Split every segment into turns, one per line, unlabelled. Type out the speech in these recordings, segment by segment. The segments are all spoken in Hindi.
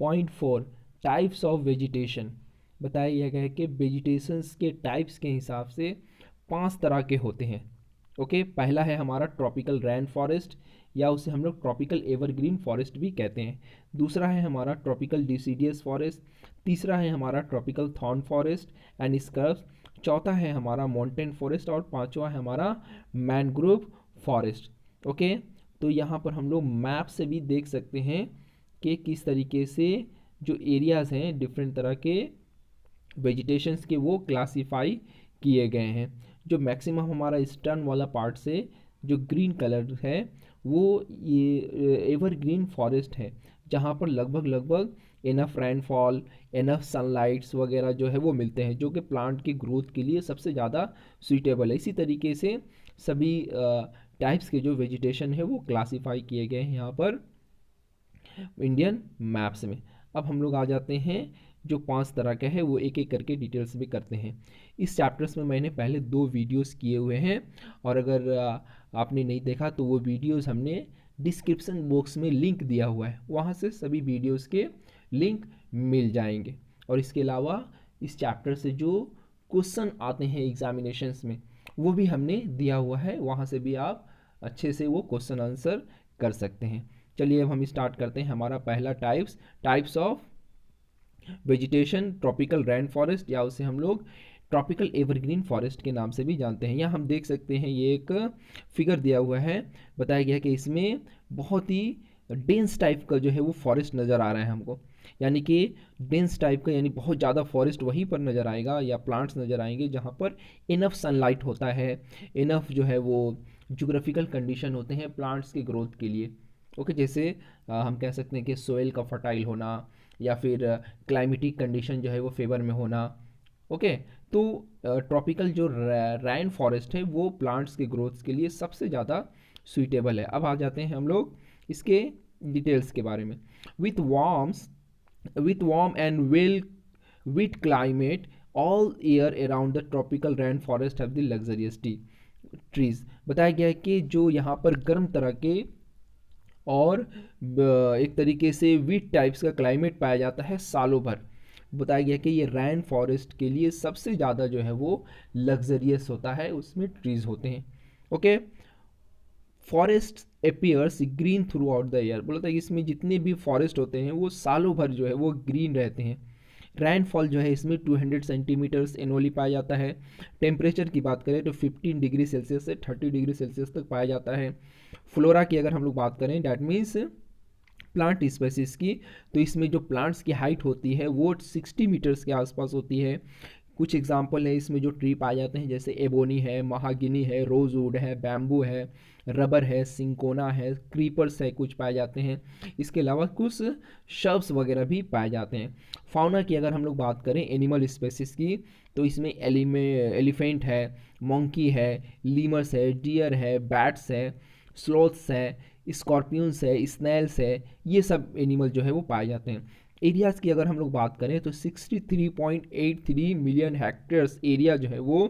.4 टाइप्स ऑफ वेजिटेशन। बताया गया है कि वेजिटेशंस के टाइप्स के हिसाब से 5 तरह के होते हैं। ओके, पहला है हमारा ट्रॉपिकल रैन फॉरेस्ट, या उसे हम लोग ट्रॉपिकल एवरग्रीन फॉरेस्ट भी कहते हैं। दूसरा है हमारा ट्रॉपिकल डिसीडियस फॉरेस्ट। तीसरा है हमारा tropical thorn forest and scrubs. चौथा है हमारा माउंटेन फॉरेस्ट, और पांचवा है हमारा मैनग्रोव फॉरेस्ट। ओके, तो यहाँ पर हम लोग मैप से भी देख सकते हैं कि किस तरीके से जो एरियाज़ हैं डिफरेंट तरह के वेजिटेशंस के वो क्लासीफाई किए गए हैं। जो मैक्सिमम हमारा ईस्टर्न वाला पार्ट से जो ग्रीन कलर है वो ये एवरग्रीन फॉरेस्ट है, जहाँ पर लगभग इनफ रेनफॉल, इनफ सनलाइट्स वगैरह जो है वो मिलते हैं, जो कि प्लांट की ग्रोथ के लिए सबसे ज़्यादा सूटेबल है। इसी तरीके से सभी टाइप्स के जो वेजिटेशन है वो क्लासीफाई किए गए हैं यहाँ पर इंडियन मैप्स में। अब हम लोग आ जाते हैं जो 5 तरह का है वो एक एक करके डिटेल्स भी करते हैं। इस चैप्टर्स में मैंने पहले 2 वीडियोस किए हुए हैं, और अगर आपने नहीं देखा तो वो वीडियोस हमने डिस्क्रिप्शन बॉक्स में लिंक दिया हुआ है, वहाँ से सभी वीडियोस के लिंक मिल जाएंगे। और इसके अलावा इस चैप्टर से जो क्वेश्चन आते हैं एग्जामिनेशंस में वो भी हमने दिया हुआ है, वहाँ से भी आप अच्छे से वो क्वेश्चन आंसर कर सकते हैं। चलिए अब हम स्टार्ट करते हैं। हमारा पहला types of vegetation tropical rain forest, या उसे हम लोग ट्रॉपिकल एवरग्रीन फॉरेस्ट के नाम से भी जानते हैं। यहाँ हम देख सकते हैं ये एक फिगर दिया हुआ है, बताया गया है कि इसमें बहुत ही डेंस टाइप का जो है वो फॉरेस्ट नज़र आ रहा है हमको, यानी कि डेंस टाइप का, यानी बहुत ज़्यादा फॉरेस्ट वहीं पर नज़र आएगा या प्लांट्स नज़र आएंगे जहाँ पर इनफ सनलाइट होता है, इनफ जो है वो ज्योग्राफिकल कंडीशन होते हैं प्लांट्स के ग्रोथ के लिए। ओके, जैसे हम कह सकते हैं कि सोइल का फर्टाइल होना, या फिर क्लाइमेटिक कंडीशन जो है वो फेवर में होना। ओके, तो ट्रॉपिकल जो रैन फॉरेस्ट है वो प्लांट्स के ग्रोथ के लिए सबसे ज़्यादा सूटेबल है। अब आ जाते हैं हम लोग इसके डिटेल्स के बारे में। With warm and well wet climate all year around the tropical rain forest have the luxurious trees. बताया गया है कि जो यहाँ पर गर्म तरह के और एक तरीके से वीट टाइप्स का क्लाइमेट पाया जाता है सालों भर। बताया गया कि ये रैन फॉरेस्ट के लिए सबसे ज़्यादा जो है वो लग्जरियस होता है, उसमें ट्रीज होते हैं। Okay, forest appears green through out the year. बोला था इसमें जितने भी फॉरेस्ट होते हैं वो सालों भर जो है वो ग्रीन रहते हैं। रैनफॉल जो है इसमें 200 सेंटीमीटर्स एनुअली पाया जाता है। टेम्परेचर की बात करें तो 15 डिग्री सेल्सियस से 30 डिग्री सेल्सियस तक पाया जाता है। फ्लोरा की अगर हम लोग बात करें, डैट मीन्स प्लांट स्पेसिस की, तो इसमें जो प्लांट्स की हाइट होती है वो 60 मीटर्स के आसपास होती है। कुछ एग्जाम्पल है इसमें जो ट्री पाए जाते हैं, जैसे एबोनी है, महागिनी है, रोजवुड है, बैम्बू है, रबर है, सिंकोना है, क्रीपर्स है, कुछ पाए जाते हैं। इसके अलावा कुछ शब्स वगैरह भी पाए जाते हैं। फाउना की अगर हम लोग बात करें एनिमल स्पेसिस की, तो इसमें एलिफेंट है, मंकी है, लीमर्स है, डियर है, बैट्स है, स्लोथ्स है, स्कॉर्पियंस है, स्नैल्स है, ये सब एनिमल जो है वो पाए जाते हैं। एरियाज़ की अगर हम लोग बात करें तो 63.83 मिलियन हेक्टेयर्स एरिया जो है वो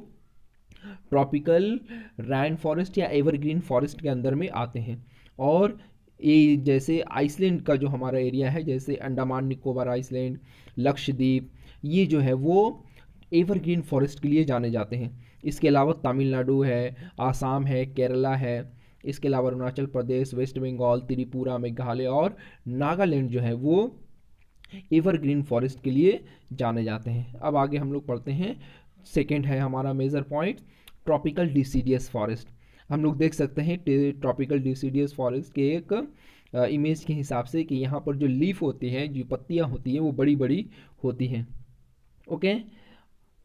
ट्रॉपिकल रैन फॉरेस्ट या एवरग्रीन फॉरेस्ट के अंदर में आते हैं। और ये जैसे आइसलैंड का जो हमारा एरिया है, जैसे अंडमान निकोबार आइसलैंड, लक्षद्वीप, ये जो है वो एवरग्रीन फॉरेस्ट के लिए जाने जाते हैं। इसके अलावा तमिलनाडु है, आसाम है, केरला है, इसके अलावा अरुणाचल प्रदेश, वेस्ट बंगाल, त्रिपुरा, मेघालय और नागालैंड जो है वो एवरग्रीन फॉरेस्ट के लिए जाने जाते हैं। अब आगे हम लोग पढ़ते हैं। सेकंड है हमारा major point tropical deciduous forest. हम लोग देख सकते हैं ट्रॉपिकल डिसीडियस फॉरेस्ट के एक इमेज के हिसाब से कि यहाँ पर जो लीफ होती है, जो पत्तियाँ होती हैं वो बड़ी बड़ी होती हैं। ओके,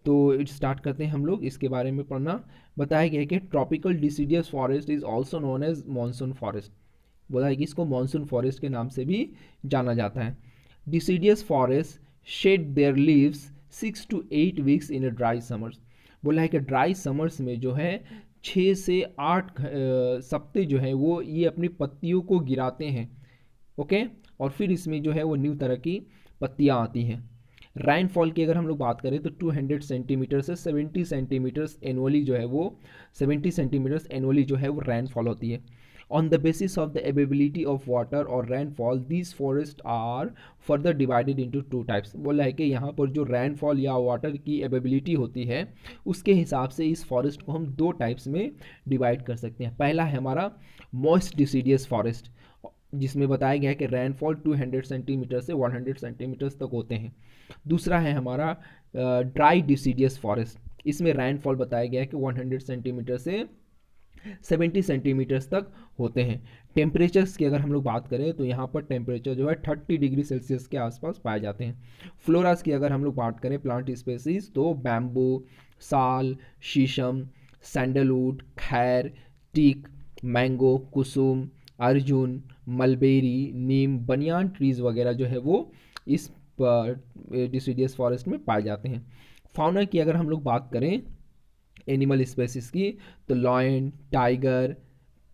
तो स्टार्ट करते हैं हम लोग इसके बारे में पढ़ना। बताया गया है कि tropical deciduous forest is also known as monsoon forest. बोला है कि इसको मानसून फॉरेस्ट के नाम से भी जाना जाता है। Deciduous forest shade there leaves 6 to 8 weeks in a dry summers. बोला है कि ड्राई समर्स में जो है 6 से 8 सप्ते जो है वो ये अपनी पत्तियों को गिराते हैं। ओके, और फिर इसमें जो है वो न्यू तरह की पत्तियाँ आती हैं। रेनफॉल की अगर हम लोग बात करें तो 200 सेंटीमीटर से 70 सेंटीमीटर्स एनुअली जो है वो 70 सेंटीमीटर्स एनुअली जो है वो रेनफॉल होती है। On the basis of the availability of water or rainfall, these forests are further divided into two types। बोला है कि यहाँ पर जो rainfall या water की availability होती है उसके हिसाब से इस forest को हम दो types में divide कर सकते हैं। पहला है हमारा moist deciduous forest, जिसमें बताया गया है कि रेनफॉल 200 सेंटीमीटर से 100 सेंटीमीटर तक होते हैं। दूसरा है हमारा ड्राई डिसीडियस फॉरेस्ट, इसमें रेनफॉल बताया गया है कि 100 सेंटीमीटर से 70 सेंटीमीटर्स तक होते हैं। टेम्परेचर्स की अगर हम लोग बात करें तो यहाँ पर टेम्परेचर जो है 30 डिग्री सेल्सियस के आसपास पाए जाते हैं। फ्लोरास की अगर हम लोग बात करें प्लांट स्पेसीज तो बैम्बू, साल, शीशम, सैंडलवुड, खैर, टीक, मैंगो, कुसुम, अर्जुन, मलबेरी, नीम, बनियान ट्रीज वगैरह जो है वो इस डिसीडियस फॉरेस्ट में पाए जाते हैं। फाउना की अगर हम लोग बात करें एनिमल स्पेसिस की तो lion, tiger,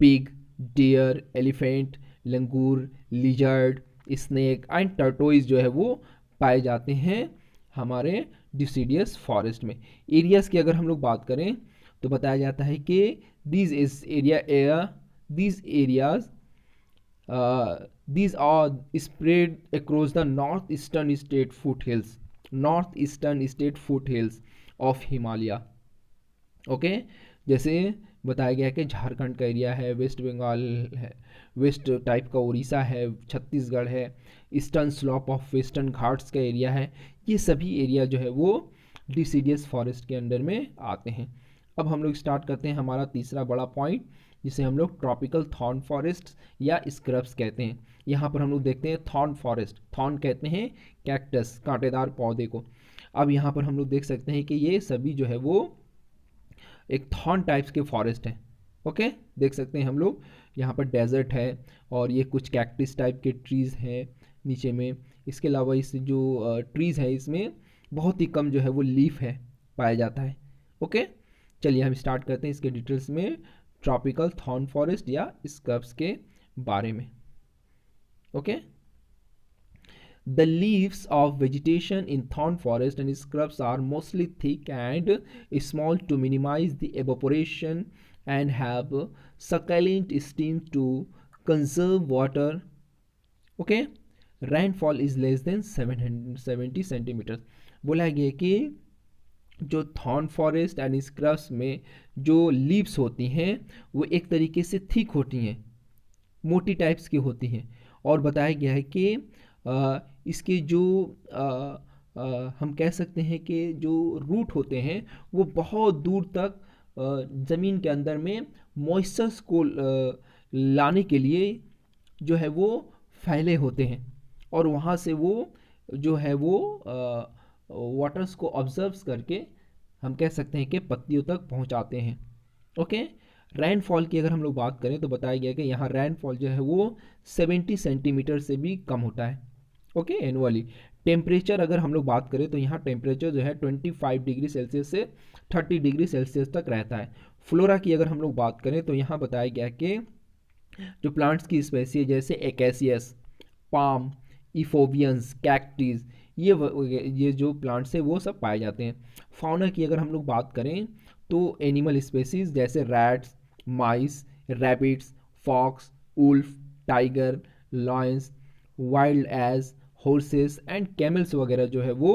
pig, deer, elephant, langur, lizard, snake and tortoise जो है वो पाए जाते हैं हमारे डिसीडियस फॉरेस्ट में। एरियाज़ की अगर हम लोग बात करें तो बताया जाता है कि these are spread across the northeastern state foothills of Himalaya। Okay जैसे बताया गया है कि झारखंड का एरिया है, वेस्ट बंगाल है, वेस्ट टाइप का उड़ीसा है, छत्तीसगढ़ है, eastern slope of western Ghats का एरिया है, ये सभी एरिया जो है वो डिसीडियस फॉरेस्ट के अंडर में आते हैं। अब हम लोग स्टार्ट करते हैं हमारा तीसरा बड़ा पॉइंट, जिसे हम लोग ट्रॉपिकल थॉर्न फॉरेस्ट या स्क्रब्स कहते हैं। यहाँ पर हम लोग देखते हैं थॉर्न फॉरेस्ट, थॉर्न कहते हैं कैक्टस, कांटेदार पौधे को। अब यहाँ पर हम लोग देख सकते हैं कि ये सभी जो है वो एक थॉर्न टाइप्स के फॉरेस्ट हैं। ओके देख सकते हैं हम लोग यहाँ पर डेजर्ट है और ये कुछ कैक्टिस टाइप के ट्रीज़ हैं नीचे में। इसके अलावा इस जो ट्रीज़ है इसमें बहुत ही कम जो है वो लीफ है पाया जाता है। ओके चलिए हम स्टार्ट करते हैं इसके डिटेल्स में ट्रॉपिकल थॉर्न फॉरेस्ट या स्क्रब्स के बारे में। Okay The leaves of vegetation in thorn forest and scrubs are mostly thick and small to minimize the evaporation and have succulent steam to conserve water. Okay, rainfall is less than 770 centimeters। बोला गया कि जो थॉर्न फॉरेस्ट एंड स्क्रब्स में जो लीव्स होती हैं वो एक तरीके से थिक होती हैं, मोटी टाइप्स की होती हैं, और बताया गया है कि इसके जो हम कह सकते हैं कि जो रूट होते हैं वो बहुत दूर तक ज़मीन के अंदर में मॉइस्चर्स को लाने के लिए जो है वो फैले होते हैं, और वहाँ से वो जो है वो वाटर्स को ऑब्जर्व करके हम कह सकते हैं कि पत्तियों तक पहुँचाते हैं। ओके रेनफॉल की अगर हम लोग बात करें तो बताया गया कि यहाँ रेनफॉल जो है वो 70 सेंटीमीटर से भी कम होता है। Okay annually. टेम्परेचर अगर हम लोग बात करें तो यहाँ टेम्परेचर जो है 25 डिग्री सेल्सियस से 30 डिग्री सेल्सियस तक रहता है। फ्लोरा की अगर हम लोग बात करें तो यहाँ बताया गया कि जो प्लांट्स की स्पेसीज जैसे एकेसियस, पाम, इफोबियंस, कैक्टीज, ये जो प्लांट्स है वो सब पाए जाते हैं। फाउना की अगर हम लोग बात करें तो एनिमल स्पेसीज जैसे rats, mice, rabbits, fox, wolf, tiger, lions, wild ass, horses and camels वगैरह जो है वो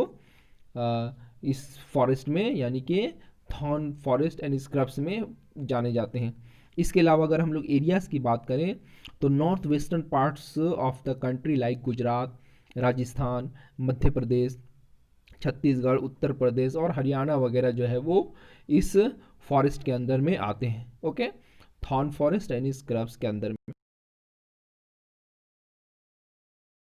इस फॉरेस्ट में यानी कि थॉर्न फॉरेस्ट एंड स्क्रब्स में जाने जाते हैं। इसके अलावा अगर हम लोग एरियाज़ की बात करें तो north western parts of the country like Gujarat, Rajasthan, Madhya Pradesh, Chhattisgarh, Uttar Pradesh और हरियाणा वगैरह जो है वो इस फॉरेस्ट के अंदर में आते हैं। Okay thorn forest and scrubs के अंदर में।